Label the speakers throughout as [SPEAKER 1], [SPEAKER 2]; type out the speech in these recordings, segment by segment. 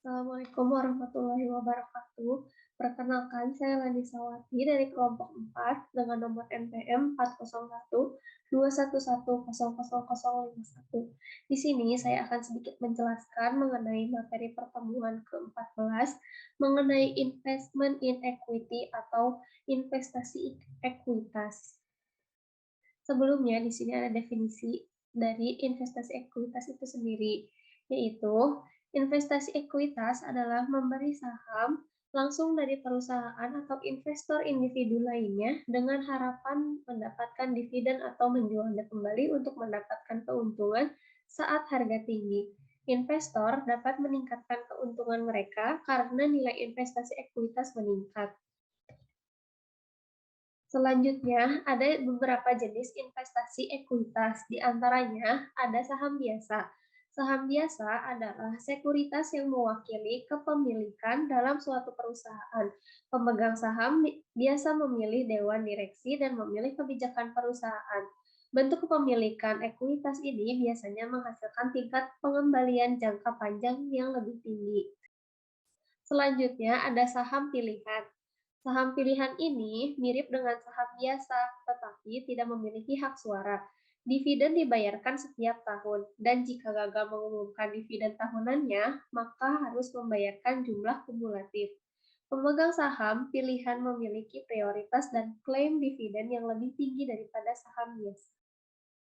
[SPEAKER 1] Assalamualaikum warahmatullahi wabarakatuh. Perkenalkan, saya Lani Sawati dari kelompok 4 dengan nomor NPM 40121110051. Di sini saya akan sedikit menjelaskan mengenai materi pertemuan ke-14 mengenai investment in equity atau investasi ekuitas. Sebelumnya, di sini ada definisi dari investasi ekuitas itu sendiri, yaitu investasi ekuitas adalah memberi saham langsung dari perusahaan atau investor individu lainnya dengan harapan mendapatkan dividen atau menjualnya kembali untuk mendapatkan keuntungan saat harga tinggi. Investor dapat meningkatkan keuntungan mereka karena nilai investasi ekuitas meningkat. Selanjutnya, ada beberapa jenis investasi ekuitas, di antaranya ada saham biasa. Saham biasa adalah sekuritas yang mewakili kepemilikan dalam suatu perusahaan. Pemegang saham biasa memilih dewan direksi dan memilih kebijakan perusahaan. Bentuk kepemilikan ekuitas ini biasanya menghasilkan tingkat pengembalian jangka panjang yang lebih tinggi. Selanjutnya ada saham pilihan. Saham pilihan ini mirip dengan saham biasa, tetapi tidak memiliki hak suara. Dividen dibayarkan setiap tahun, dan jika gagal mengumumkan dividen tahunannya, maka harus membayarkan jumlah kumulatif. Pemegang saham pilihan memiliki prioritas dan klaim dividen yang lebih tinggi daripada saham biasa.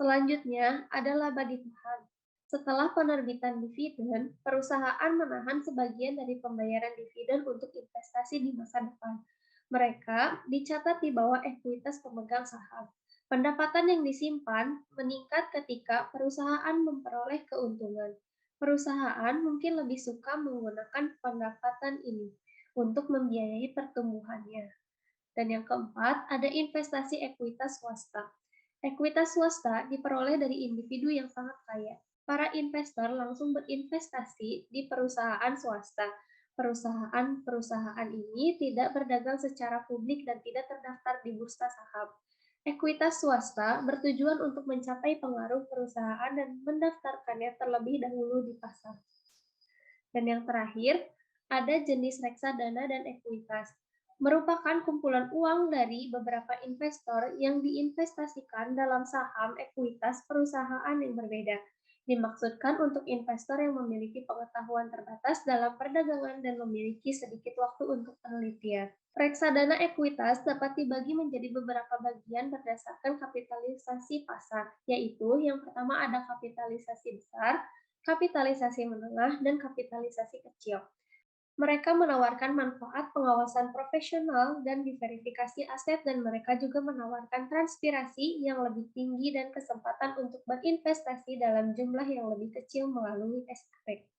[SPEAKER 1] Selanjutnya ada laba ditahan. Setelah penerbitan dividen, perusahaan menahan sebagian dari pembayaran dividen untuk investasi di masa depan. Mereka dicatat di bawah ekuitas pemegang saham. Pendapatan yang disimpan meningkat ketika perusahaan memperoleh keuntungan. Perusahaan mungkin lebih suka menggunakan pendapatan ini untuk membiayai pertumbuhannya. Dan yang keempat, ada investasi ekuitas swasta. Ekuitas swasta diperoleh dari individu yang sangat kaya. Para investor langsung berinvestasi di perusahaan swasta. Perusahaan-perusahaan ini tidak berdagang secara publik dan tidak terdaftar di bursa saham. Ekuitas swasta bertujuan untuk mencapai pengaruh perusahaan dan mendaftarkannya terlebih dahulu di pasar. Dan yang terakhir, ada jenis reksadana dan ekuitas. Merupakan kumpulan uang dari beberapa investor yang diinvestasikan dalam saham ekuitas perusahaan yang berbeda. Dimaksudkan untuk investor yang memiliki pengetahuan terbatas dalam perdagangan dan memiliki sedikit waktu untuk penelitian. Reksadana ekuitas dapat dibagi menjadi beberapa bagian berdasarkan kapitalisasi pasar, yaitu yang pertama ada kapitalisasi besar, kapitalisasi menengah, dan kapitalisasi kecil. Mereka menawarkan manfaat pengawasan profesional dan diverifikasi aset, dan mereka juga menawarkan transpirasi yang lebih tinggi dan kesempatan untuk berinvestasi dalam jumlah yang lebih kecil melalui SPP.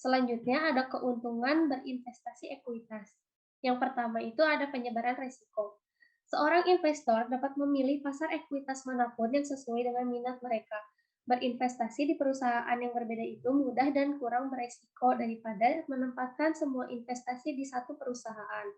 [SPEAKER 1] Selanjutnya ada keuntungan berinvestasi ekuitas. Yang pertama itu ada penyebaran risiko. Seorang investor dapat memilih pasar ekuitas manapun yang sesuai dengan minat mereka. Berinvestasi di perusahaan yang berbeda itu mudah dan kurang beresiko daripada menempatkan semua investasi di satu perusahaan.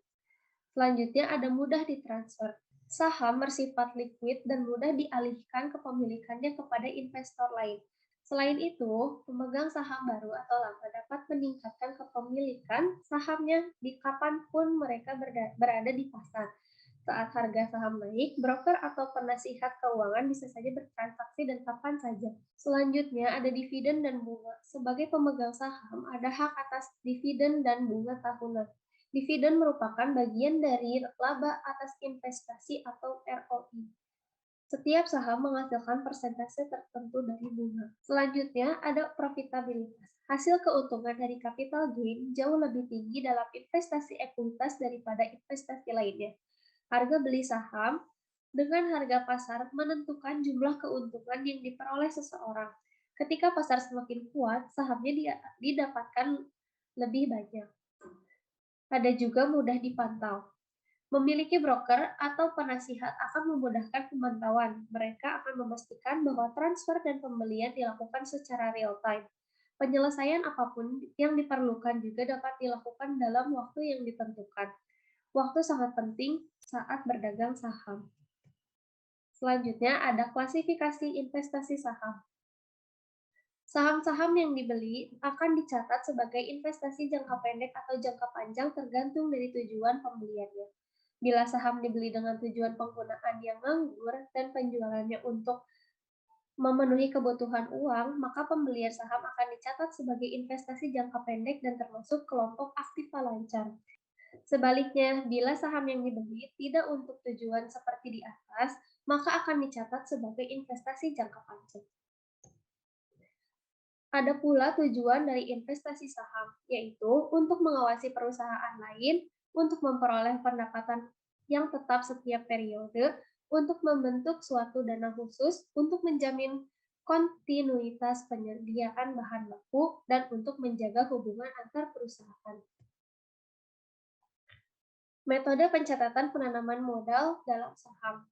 [SPEAKER 1] Selanjutnya ada mudah ditransfer. Saham bersifat liquid dan mudah dialihkan kepemilikannya kepada investor lain. Selain itu, pemegang saham baru atau lama dapat meningkatkan kepemilikan sahamnya di kapanpun mereka berada di pasar. Saat harga saham naik, broker atau penasihat keuangan bisa saja bertransaksi dan kapan saja. Selanjutnya ada dividen dan bunga. Sebagai pemegang saham, ada hak atas dividen dan bunga tahunan. Dividen merupakan bagian dari laba atas investasi atau ROI. Setiap saham menghasilkan persentase tertentu dari bunga. Selanjutnya ada profitabilitas. Hasil keuntungan dari capital gain jauh lebih tinggi dalam investasi ekuitas daripada investasi lainnya. Harga beli saham dengan harga pasar menentukan jumlah keuntungan yang diperoleh seseorang. Ketika pasar semakin kuat, sahamnya didapatkan lebih banyak. Ada juga mudah dipantau. Memiliki broker atau penasihat akan memudahkan pemantauan. Mereka akan memastikan bahwa transfer dan pembelian dilakukan secara real time. Penyelesaian apapun yang diperlukan juga dapat dilakukan dalam waktu yang ditentukan. Waktu sangat penting saat berdagang saham. Selanjutnya ada klasifikasi investasi saham. Saham-saham yang dibeli akan dicatat sebagai investasi jangka pendek atau jangka panjang tergantung dari tujuan pembeliannya. Bila saham dibeli dengan tujuan penggunaan yang nganggur dan penjualannya untuk memenuhi kebutuhan uang, maka pembelian saham akan dicatat sebagai investasi jangka pendek dan termasuk kelompok aktiva lancar. Sebaliknya, bila saham yang dibeli tidak untuk tujuan seperti di atas, maka akan dicatat sebagai investasi jangka panjang. Ada pula tujuan dari investasi saham, yaitu untuk mengawasi perusahaan lain, untuk memperoleh pendapatan yang tetap setiap periode, untuk membentuk suatu dana khusus, untuk menjamin kontinuitas penyediaan bahan baku, dan untuk menjaga hubungan antar perusahaan. Metode pencatatan penanaman modal dalam saham.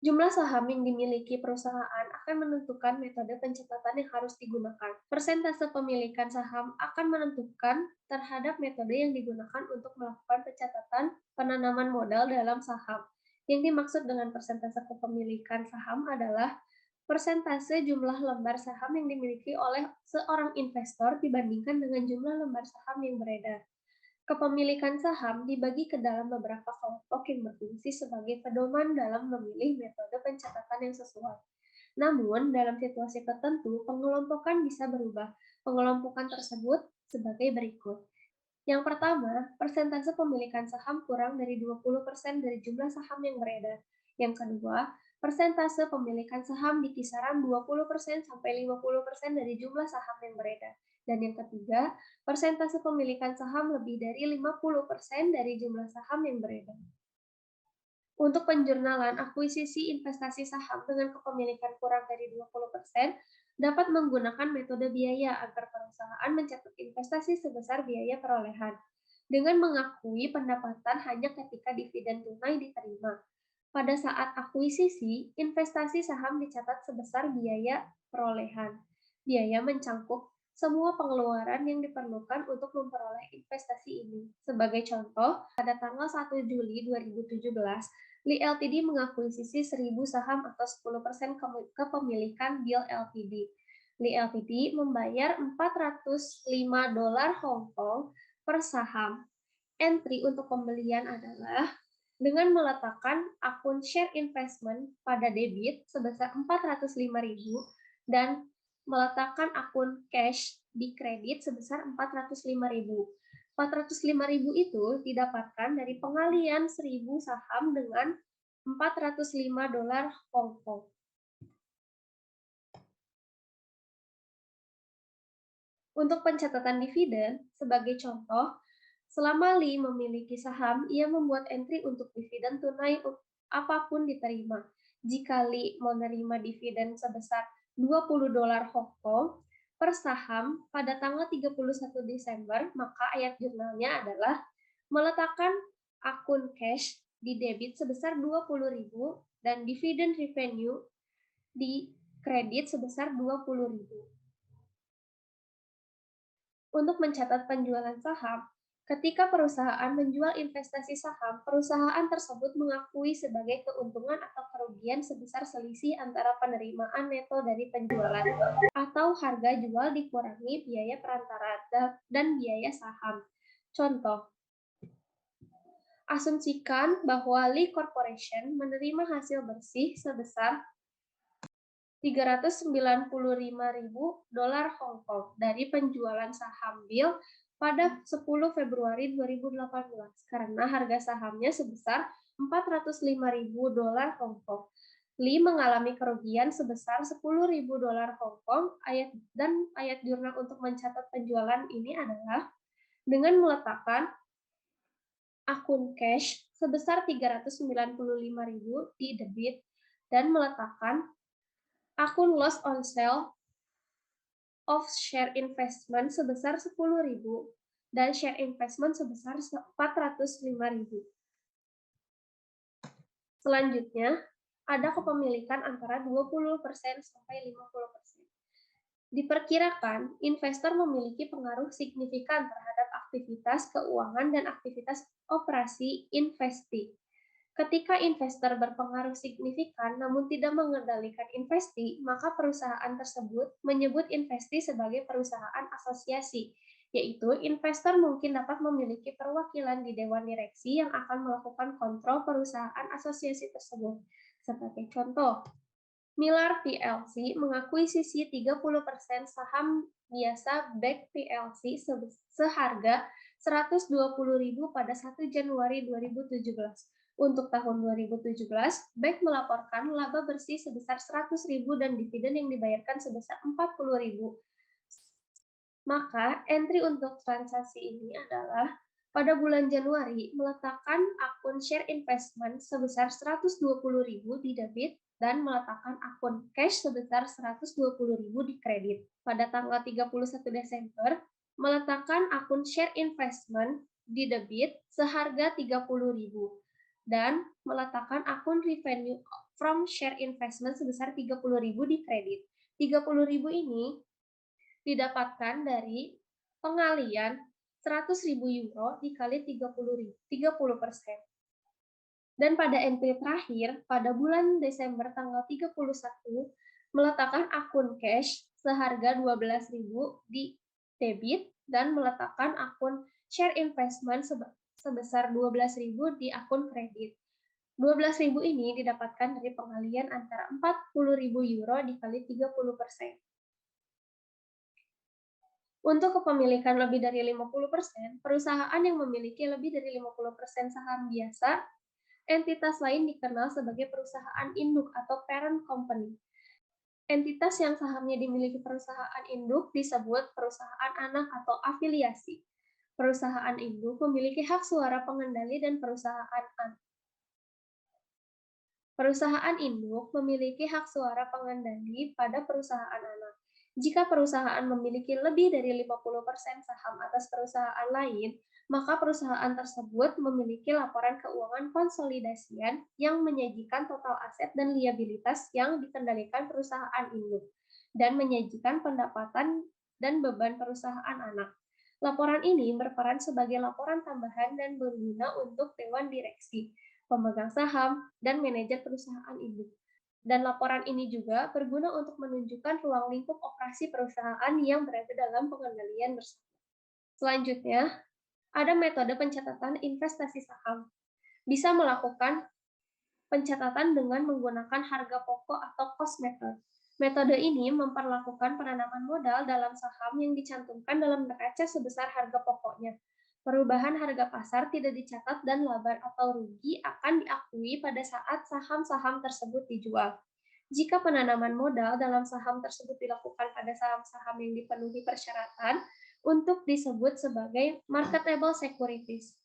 [SPEAKER 1] Jumlah saham yang dimiliki perusahaan akan menentukan metode pencatatan yang harus digunakan. Persentase pemilikan saham akan menentukan terhadap metode yang digunakan untuk melakukan pencatatan penanaman modal dalam saham. Yang dimaksud dengan persentase kepemilikan saham adalah persentase jumlah lembar saham yang dimiliki oleh seorang investor dibandingkan dengan jumlah lembar saham yang beredar. Kepemilikan saham dibagi ke dalam beberapa kelompok yang berfungsi sebagai pedoman dalam memilih metode pencatatan yang sesuai. Namun, dalam situasi tertentu, pengelompokan bisa berubah. Pengelompokan tersebut sebagai berikut. Yang pertama, persentase pemilikan saham kurang dari 20% dari jumlah saham yang beredar. Yang kedua, persentase pemilikan saham di kisaran 20% sampai 50% dari jumlah saham yang beredar. Dan yang ketiga, persentase pemilikan saham lebih dari 50% dari jumlah saham yang beredar. Untuk penjurnalan akuisisi investasi saham dengan kepemilikan kurang dari 20%, dapat menggunakan metode biaya agar perusahaan mencatat investasi sebesar biaya perolehan, dengan mengakui pendapatan hanya ketika dividen tunai diterima. Pada saat akuisisi, investasi saham dicatat sebesar biaya perolehan. Biaya mencangkup semua pengeluaran yang diperlukan untuk memperoleh investasi ini. Sebagai contoh, pada tanggal 1 Juli 2017, Li Ltd mengakuisisi 1.000 saham atau 10% kepemilikan Bill Ltd. Li Ltd membayar $405 Hong Kong per saham. Entry untuk pembelian adalah dengan meletakkan akun share investment pada debit sebesar 405.000 dan meletakkan akun cash di kredit sebesar 405.000. 405.000 itu didapatkan dari pengalian 1.000 saham dengan $405 Hong Kong. Untuk pencatatan dividen, sebagai contoh, selama Li memiliki saham, ia membuat entry untuk dividen tunai apapun diterima. Jika Li menerima dividen sebesar $20 Hong Kong per saham pada tanggal 31 Desember, maka ayat jurnalnya adalah meletakkan akun cash di debit sebesar 20.000 dan dividen revenue di kredit sebesar 20.000. Untuk mencatat penjualan saham, ketika perusahaan menjual investasi saham, perusahaan tersebut mengakui sebagai keuntungan atau kerugian sebesar selisih antara penerimaan neto dari penjualan atau harga jual dikurangi biaya perantara dan biaya saham. Contoh, asumsikan bahwa Li Corporation menerima hasil bersih sebesar $395.000 Hong Kong dari penjualan saham Bill pada 10 Februari 2018 karena harga sahamnya sebesar $405.000 Hong Kong. Li mengalami kerugian sebesar $10.000 Hong Kong. Ayat jurnal untuk mencatat penjualan ini adalah dengan meletakkan akun cash sebesar $395.000 di debit dan meletakkan akun loss on sale of share investment sebesar 10.000 dan share investment sebesar 405.000. Selanjutnya, ada kepemilikan antara 20% sampai 50%. Diperkirakan, investor memiliki pengaruh signifikan terhadap aktivitas keuangan dan aktivitas operasi investi. Ketika investor berpengaruh signifikan namun tidak mengendalikan investi, maka perusahaan tersebut menyebut investi sebagai perusahaan asosiasi, yaitu investor mungkin dapat memiliki perwakilan di dewan direksi yang akan melakukan kontrol perusahaan asosiasi tersebut. Sebagai contoh, Miller plc mengakuisisi 30% saham biasa Beck plc seharga 120.000 pada 1 Januari 2017. Untuk tahun 2017, Beck melaporkan laba bersih sebesar 100.000 dan dividen yang dibayarkan sebesar 40.000. Maka entry untuk transaksi ini adalah pada bulan Januari meletakkan akun share investment sebesar 120.000 di debit dan meletakkan akun cash sebesar 120.000 di kredit. Pada tanggal 31 Desember, meletakkan akun share investment di debit seharga 30.000 dan meletakkan akun revenue from share investment sebesar 30.000 di kredit. 30.000 ini didapatkan dari pengalian 100.000 euro dikali 30%. Dan pada entry terakhir, pada bulan Desember tanggal 31, meletakkan akun cash seharga 12.000 di debit dan meletakkan akun share investment sebesar 12.000 di akun kredit. 12.000 ini didapatkan dari pengalian antara 40.000 euro dikali 30%. Untuk kepemilikan lebih dari 50%, perusahaan yang memiliki lebih dari 50% saham biasa, entitas lain dikenal sebagai perusahaan induk atau parent company. Entitas yang sahamnya dimiliki perusahaan induk disebut perusahaan anak atau afiliasi. Perusahaan induk memiliki hak suara pengendali dan perusahaan induk memiliki hak suara pengendali pada perusahaan anak. Jika perusahaan memiliki lebih dari 50% saham atas perusahaan lain, maka perusahaan tersebut memiliki laporan keuangan konsolidasian yang menyajikan total aset dan liabilitas yang dikendalikan perusahaan induk, dan menyajikan pendapatan dan beban perusahaan anak. Laporan ini berperan sebagai laporan tambahan dan berguna untuk dewan direksi, pemegang saham, dan manajer perusahaan induk. Dan laporan ini juga berguna untuk menunjukkan ruang lingkup operasi perusahaan yang berada dalam pengendalian bersama. Selanjutnya, ada metode pencatatan investasi saham. Bisa melakukan pencatatan dengan menggunakan harga pokok atau cost method. Metode ini memperlakukan penanaman modal dalam saham yang dicantumkan dalam neraca sebesar harga pokoknya. Perubahan harga pasar tidak dicatat dan laba atau rugi akan diakui pada saat saham-saham tersebut dijual. Jika penanaman modal dalam saham tersebut dilakukan pada saham-saham yang dipenuhi persyaratan untuk disebut sebagai marketable securities,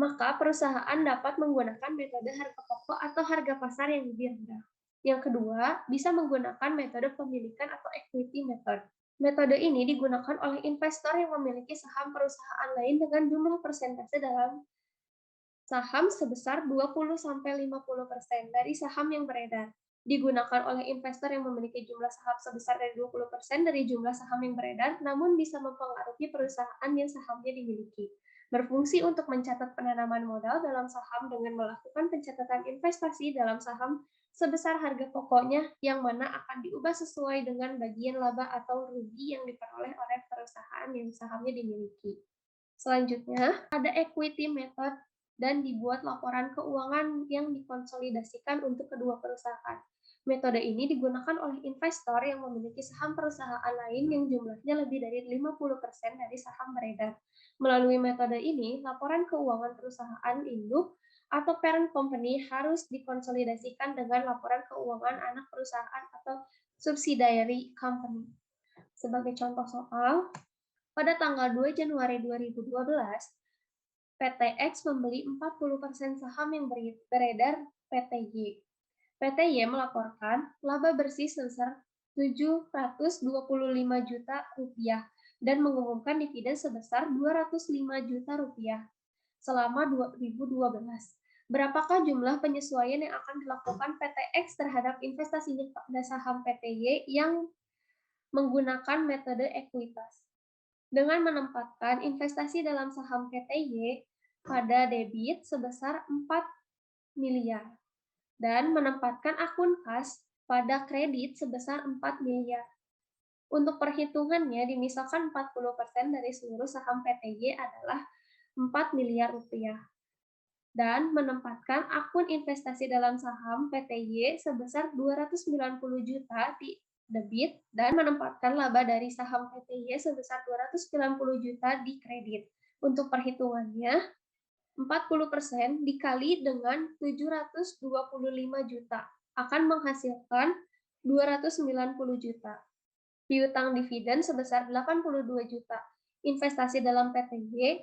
[SPEAKER 1] maka perusahaan dapat menggunakan metode harga pokok atau harga pasar yang lebih rendah. Yang kedua, bisa menggunakan metode pemilikan atau equity method. Metode ini digunakan oleh investor yang memiliki saham perusahaan lain dengan jumlah persentase dalam saham sebesar 20-50% dari saham yang beredar. Digunakan oleh investor yang memiliki jumlah saham sebesar dari 20% dari jumlah saham yang beredar, namun bisa mempengaruhi perusahaan yang sahamnya dimiliki. Berfungsi untuk mencatat penanaman modal dalam saham dengan melakukan pencatatan investasi dalam saham sebesar harga pokoknya yang mana akan diubah sesuai dengan bagian laba atau rugi yang diperoleh oleh perusahaan yang sahamnya dimiliki. Selanjutnya, ada equity method dan dibuat laporan keuangan yang dikonsolidasikan untuk kedua perusahaan. Metode ini digunakan oleh investor yang memiliki saham perusahaan lain yang jumlahnya lebih dari 50% dari saham beredar. Melalui metode ini, laporan keuangan perusahaan induk atau parent company harus dikonsolidasikan dengan laporan keuangan anak perusahaan atau subsidiary company. Sebagai contoh soal, pada tanggal 2 Januari 2012, PTX membeli 40% saham yang beredar PTY. PTY melaporkan laba bersih sebesar 725 juta rupiah dan mengumumkan dividen sebesar 205 juta rupiah selama 2012. Berapakah jumlah penyesuaian yang akan dilakukan PTX terhadap investasinya pada saham PTY yang menggunakan metode ekuitas? Dengan menempatkan investasi dalam saham PTY pada debit sebesar miliar dan menempatkan akun kas pada kredit sebesar 4 miliar. Untuk perhitungannya, dimisalkan 40% dari seluruh saham PTY adalah 4 miliar rupiah dan menempatkan akun investasi dalam saham PTY sebesar 290 juta di debit dan menempatkan laba dari saham PTY sebesar 290 juta di kredit. Untuk perhitungannya, 40% dikali dengan 725 juta akan menghasilkan 290 juta. Piutang dividen sebesar 82 juta. Investasi dalam PTY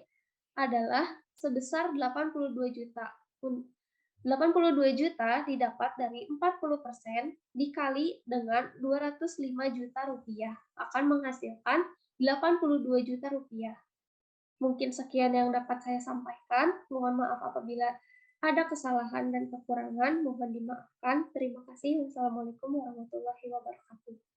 [SPEAKER 1] adalah sebesar 82 juta. 82 juta didapat dari 40% dikali dengan 205 juta rupiah akan menghasilkan 82 juta rupiah. Mungkin sekian yang dapat saya sampaikan. Mohon maaf apabila ada kesalahan dan kekurangan. Mohon dimaafkan. Terima kasih. Wassalamualaikum warahmatullahi wabarakatuh.